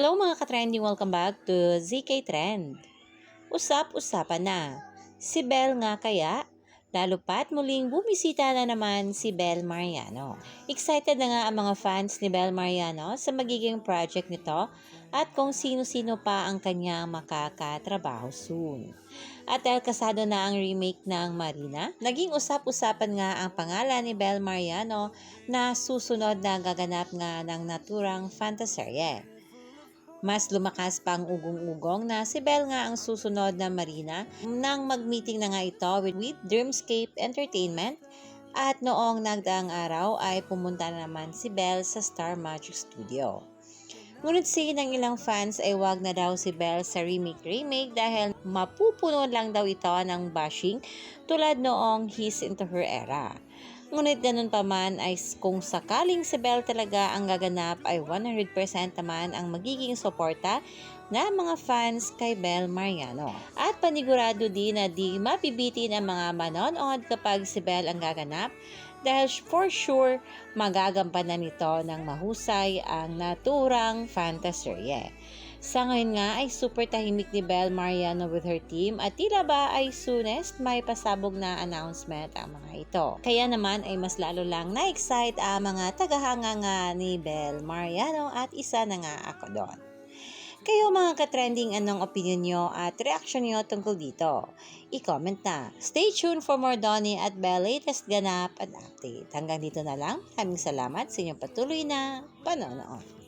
Hello mga ka-trending, welcome back to ZK Trend. Usap-usapan na. Si Belle nga kaya? Lalo pat muling bumisita na naman si Belle Mariano. Excited na nga ang mga fans ni Belle Mariano sa magiging project nito at kung sino-sino pa ang kanyang makakatrabaho soon. At dahil kasado na ang remake ng Marina, naging usap-usapan nga ang pangalan ni Belle Mariano na susunod na gaganap nga ng naturang fantaserye. Mas lumakas pa ang ugong-ugong na si Belle nga ang susunod na Marina nang mag-meeting na nga ito with Dreamscape Entertainment at noong nagdaang araw ay pumunta na naman si Belle sa Star Magic Studio. Ngunit sige ng ilang fans ay wag na daw si Belle sa remake dahil mapupuno lang daw ito ng bashing tulad noong He's Into Her era. Ngunit ganun pa man ay kung sakaling si Belle talaga ang gaganap ay 100% naman ang magiging suporta na mga fans kay Belle Mariano. At panigurado din na di mabibitin ang mga manonood kapag si Belle ang gaganap dahil for sure magagampanan nito ng mahusay ang naturang fantaserye. Sa ngayon nga ay super tahimik ni Belle Mariano with her team at tila ba ay soonest may pasabog na announcement ang mga ito. Kaya naman ay mas lalo lang na-excite ang mga tagahanga nga ni Belle Mariano at isa na nga ako doon. Kayo mga ka-trending, anong opinion nyo at reaction nyo tungkol dito? I-comment na. Stay tuned for more Donnie at Belle latest ganap at update. Hanggang dito na lang. Maraming salamat sa inyong patuloy na panonood.